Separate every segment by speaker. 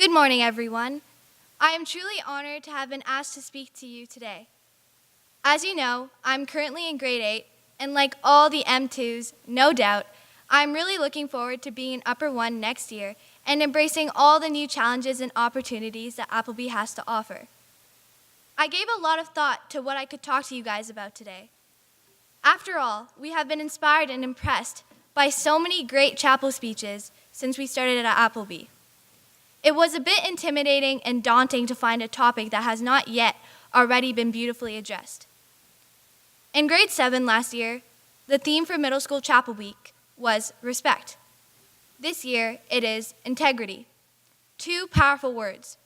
Speaker 1: Good morning, everyone. I am truly honored to have been asked to speak to you today. As you know, I'm currently in grade 8, and like all the M2s, no doubt, I'm really looking forward to being in Upper 1 next year and embracing all the new challenges and opportunities that Appleby has to offer. I gave a lot of thought to what I could talk to you guys about today. After all, we have been inspired and impressed by so many great chapel speeches since we started at Appleby. It was a bit intimidating and daunting to find a topic that has not yet already been beautifully addressed. In grade 7 last year, the theme for middle school chapel week was respect. This year, it is integrity. Two powerful words.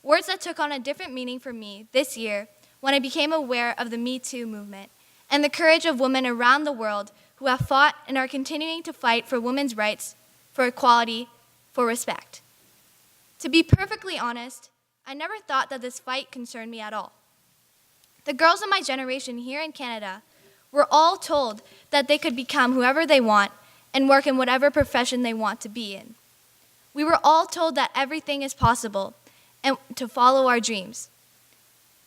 Speaker 1: Words that took on a different meaning for me this year when I became aware of the Me Too movement and the courage of women around the world who have fought and are continuing to fight for women's rights, for equality, for respect. To be perfectly honest, I never thought that this fight concerned me at all. The girls of my generation here in Canada were all told that they could become whoever they want and work in whatever profession they want to be in. We were all told that everything is possible and to follow our dreams.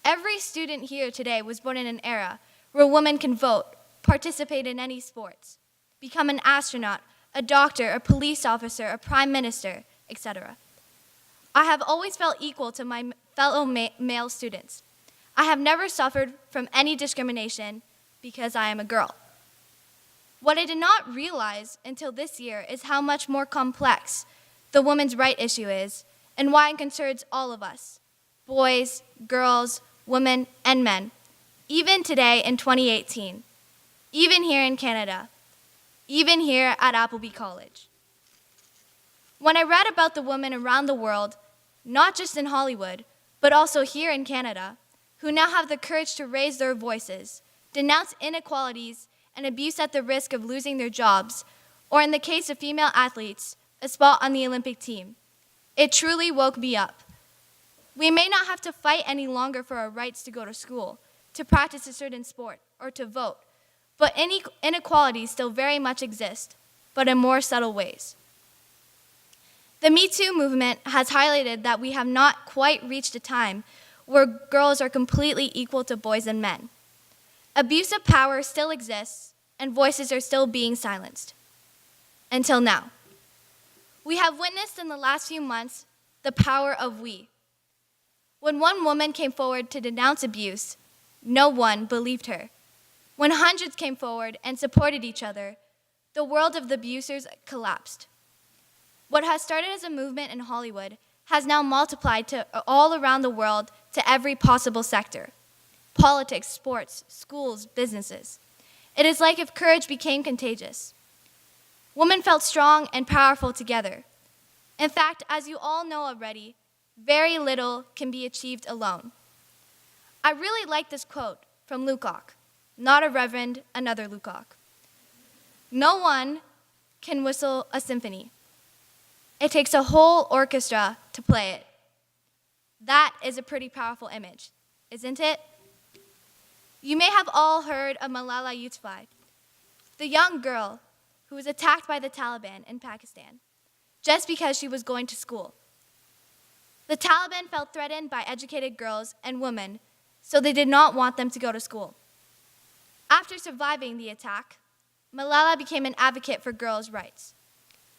Speaker 1: Every student here today was born in an era where a woman can vote, participate in any sports, become an astronaut, a doctor, a police officer, a prime minister, etc. I have always felt equal to my fellow male students. I have never suffered from any discrimination because I am a girl. What I did not realize until this year is how much more complex the women's right issue is and why it concerns all of us, boys, girls, women, and men, even today in 2018, even here in Canada, even here at Appleby College. When I read about the women around the world, not just in Hollywood, but also here in Canada, who now have the courage to raise their voices, denounce inequalities and abuse at the risk of losing their jobs, or in the case of female athletes, a spot on the Olympic team, it truly woke me up. We may not have to fight any longer for our rights to go to school, to practice a certain sport, or to vote, but inequalities still very much exist, but in more subtle ways. The Me Too movement has highlighted that we have not quite reached a time where girls are completely equal to boys and men. Abuse of power still exists, and voices are still being silenced. Until now. We have witnessed in the last few months the power of we. When one woman came forward to denounce abuse, no one believed her. When hundreds came forward and supported each other, the world of the abusers collapsed. What has started as a movement in Hollywood has now multiplied to all around the world to every possible sector. Politics, sports, schools, businesses. It is like if courage became contagious. Women felt strong and powerful together. In fact, as you all know already, very little can be achieved alone. I really like this quote from Lukács, not a reverend, another Lukács. No one can whistle a symphony. It takes a whole orchestra to play it. That is a pretty powerful image, isn't it? You may have all heard of Malala Yousafzai, the young girl who was attacked by the Taliban in Pakistan just because she was going to school. The Taliban felt threatened by educated girls and women, so they did not want them to go to school. After surviving the attack, Malala became an advocate for girls' rights.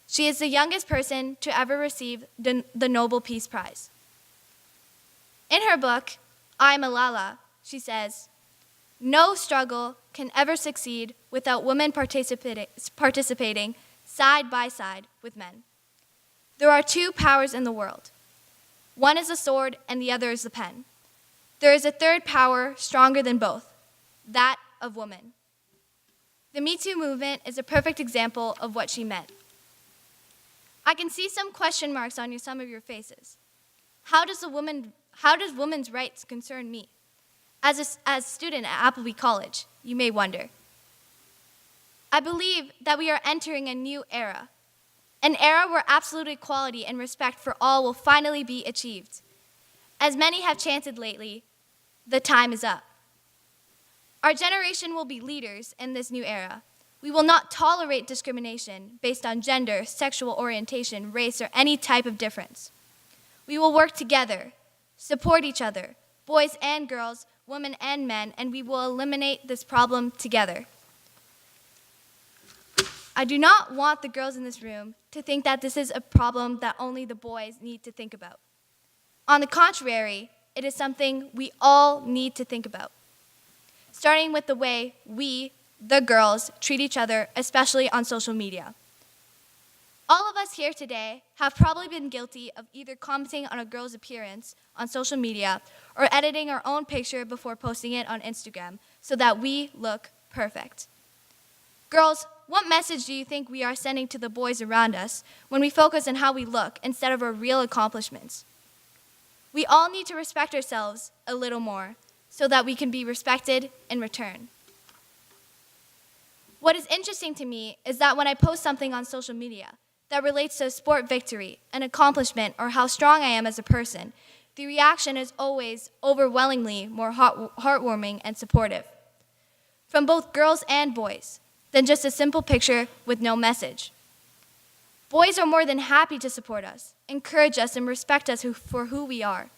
Speaker 1: She is the youngest person to ever receive the Nobel Peace Prize. In her book, I, Malala, she says, "No struggle can ever succeed without women participating side by side with men. There are two powers in the world. One is the sword and the other is the pen. There is a third power stronger than both, that of woman." The Me Too movement is a perfect example of what she meant. I can see some question marks on some of your faces. How does women's rights concern me? As a student at Appleby College, you may wonder. I believe that we are entering a new era, an era where absolute equality and respect for all will finally be achieved. As many have chanted lately, the time is up. Our generation will be leaders in this new era. We will not tolerate discrimination based on gender, sexual orientation, race, or any type of difference. We will work together, support each other, boys and girls, women and men, and we will eliminate this problem together. I do not want the girls in this room to think that this is a problem that only the boys need to think about. On the contrary, it is something we all need to think about, starting with the way we, the girls, treat each other, especially on social media. All of us here today have probably been guilty of either commenting on a girl's appearance on social media or editing our own picture before posting it on Instagram so that we look perfect. Girls, what message do you think we are sending to the boys around us when we focus on how we look instead of our real accomplishments? We all need to respect ourselves a little more so that we can be respected in return. What is interesting to me is that when I post something on social media that relates to a sport victory, an accomplishment, or how strong I am as a person, the reaction is always overwhelmingly more heartwarming and supportive, from both girls and boys, than just a simple picture with no message. Boys are more than happy to support us, encourage us, and respect us for who we are.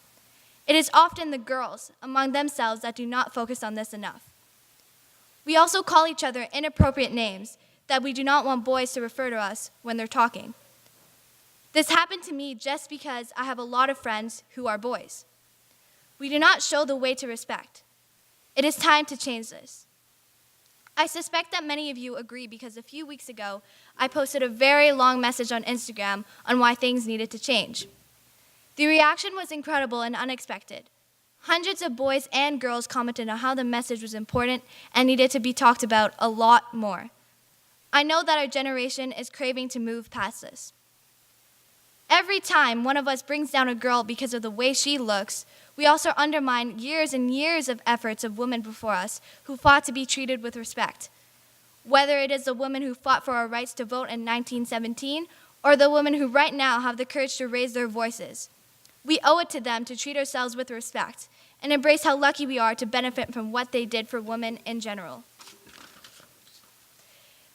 Speaker 1: It is often the girls among themselves that do not focus on this enough. We also call each other inappropriate names that we do not want boys to refer to us when they're talking. This happened to me just because I have a lot of friends who are boys. We do not show the way to respect. It is time to change this. I suspect that many of you agree because a few weeks ago, I posted a very long message on Instagram on why things needed to change. The reaction was incredible and unexpected. Hundreds of boys and girls commented on how the message was important and needed to be talked about a lot more. I know that our generation is craving to move past this. Every time one of us brings down a girl because of the way she looks, we also undermine years and years of efforts of women before us who fought to be treated with respect. Whether it is the women who fought for our rights to vote in 1917 or the women who right now have the courage to raise their voices. We owe it to them to treat ourselves with respect and embrace how lucky we are to benefit from what they did for women in general.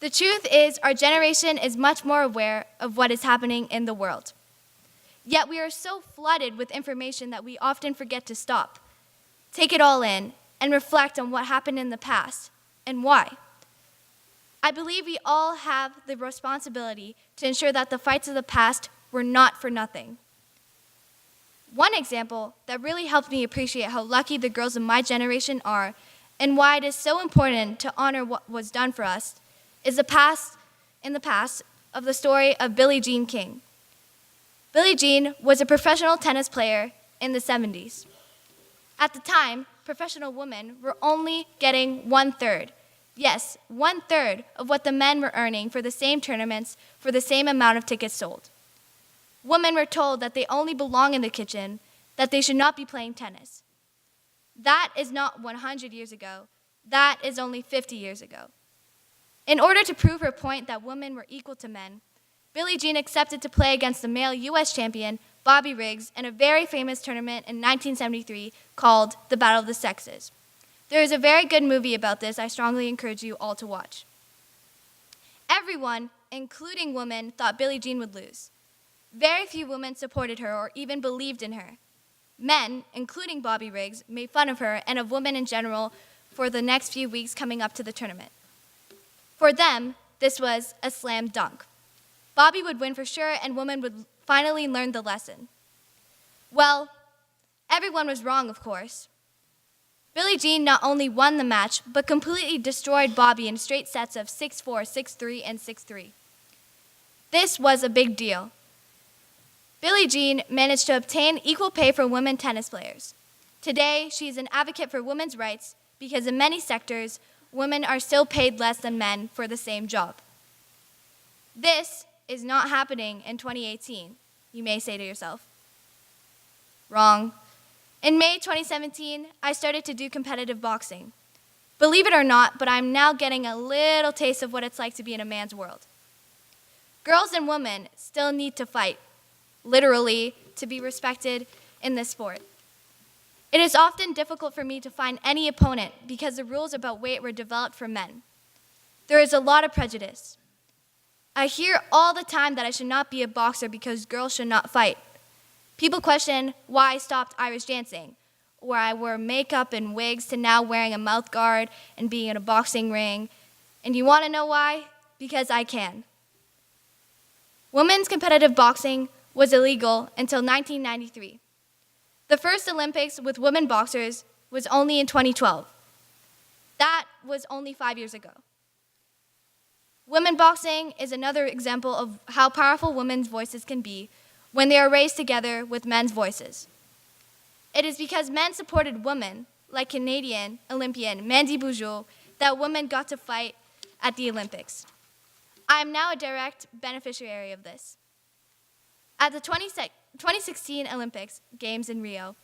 Speaker 1: The truth is, our generation is much more aware of what is happening in the world. Yet we are so flooded with information that we often forget to stop, take it all in, and reflect on what happened in the past and why. I believe we all have the responsibility to ensure that the fights of the past were not for nothing. One example that really helped me appreciate how lucky the girls of my generation are and why it is so important to honor what was done for us is the past of the story of Billie Jean King. Billie Jean was a professional tennis player in the 70s. At the time, professional women were only getting 1/3. Yes, 1/3 of what the men were earning for the same tournaments for the same amount of tickets sold. Women were told that they only belong in the kitchen, that they should not be playing tennis. That is not 100 years ago. That is only 50 years ago. In order to prove her point that women were equal to men, Billie Jean accepted to play against the male U.S. champion, Bobby Riggs, in a very famous tournament in 1973 called the Battle of the Sexes. There is a very good movie about this I strongly encourage you all to watch. Everyone, including women, thought Billie Jean would lose. Very few women supported her or even believed in her. Men, including Bobby Riggs, made fun of her and of women in general for the next few weeks coming up to the tournament. For them, this was a slam dunk. Bobby would win for sure, and women would finally learn the lesson. Well, everyone was wrong, of course. Billie Jean not only won the match, but completely destroyed Bobby in straight sets of 6-4, 6-3, and 6-3. This was a big deal. Billie Jean managed to obtain equal pay for women tennis players. Today, she is an advocate for women's rights because in many sectors, women are still paid less than men for the same job. This is not happening in 2018, you may say to yourself. Wrong. In May 2017, I started to do competitive boxing. Believe it or not, but I'm now getting a little taste of what it's like to be in a man's world. Girls and women still need to fight, literally, to be respected in this sport. It is often difficult for me to find any opponent because the rules about weight were developed for men. There is a lot of prejudice. I hear all the time that I should not be a boxer because girls should not fight. People question why I stopped Irish dancing, where I wore makeup and wigs to now wearing a mouth guard and being in a boxing ring. And you want to know why? Because I can. Women's competitive boxing was illegal until 1993. The first Olympics with women boxers was only in 2012. That was only 5 years ago. Women boxing is another example of how powerful women's voices can be when they are raised together with men's voices. It is because men supported women, like Canadian Olympian Mandy Boujou, that women got to fight at the Olympics. I am now a direct beneficiary of this. At the 2016 Olympics Games in Rio,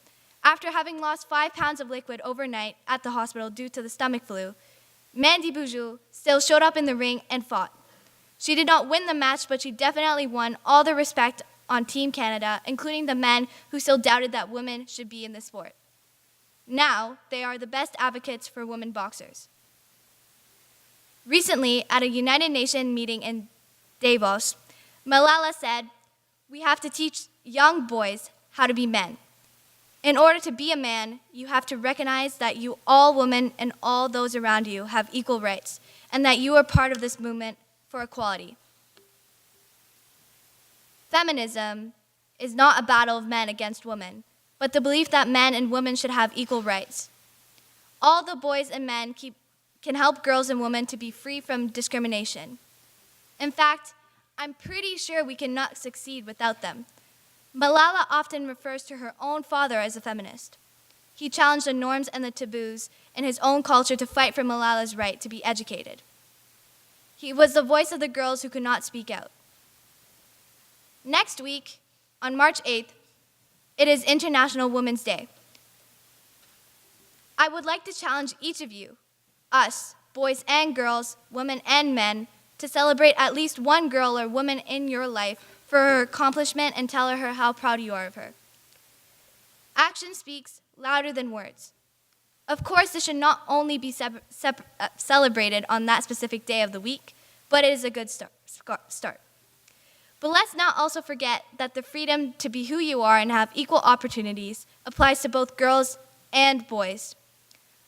Speaker 1: after having lost 5 pounds of liquid overnight at the hospital due to the stomach flu, Mandy Boujou still showed up in the ring and fought. She did not win the match, but she definitely won all the respect on Team Canada, including the men who still doubted that women should be in the sport. Now, they are the best advocates for women boxers. Recently, at a United Nations meeting in Davos, Malala said, "We have to teach young boys how to be men. In order to be a man, you have to recognize that you, all women and all those around you, have equal rights, and that you are part of this movement for equality." Feminism is not a battle of men against women, but the belief that men and women should have equal rights. All the boys and men can help girls and women to be free from discrimination. In fact, I'm pretty sure we cannot succeed without them. Malala often refers to her own father as a feminist. He challenged the norms and the taboos in his own culture to fight for Malala's right to be educated. He was the voice of the girls who could not speak out. Next week, on March 8th, it is International Women's Day. I would like to challenge each of you, us, boys and girls, women and men, to celebrate at least one girl or woman in your life for her accomplishment and tell her how proud you are of her. Action speaks louder than words. Of course, this should not only be celebrated on that specific day of the week, but it is a good start. But let's not also forget that the freedom to be who you are and have equal opportunities applies to both girls and boys.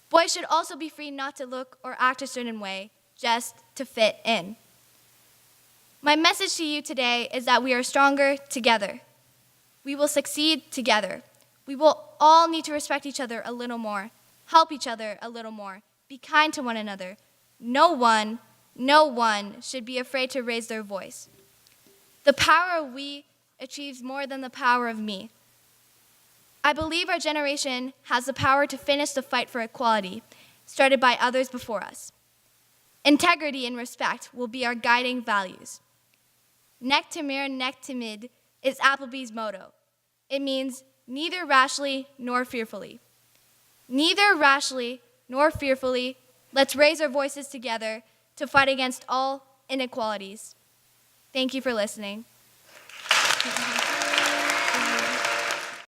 Speaker 1: Boys should also be free not to look or act a certain way, just to fit in. My message to you today is that we are stronger together. We will succeed together. We will all need to respect each other a little more, help each other a little more, be kind to one another. No one should be afraid to raise their voice. The power of we achieves more than the power of me. I believe our generation has the power to finish the fight for equality, started by others before us. Integrity and respect will be our guiding values. Nec timere, nec timid is Applebee's motto. It means neither rashly nor fearfully. Neither rashly nor fearfully, let's raise our voices together to fight against all inequalities. Thank you for listening.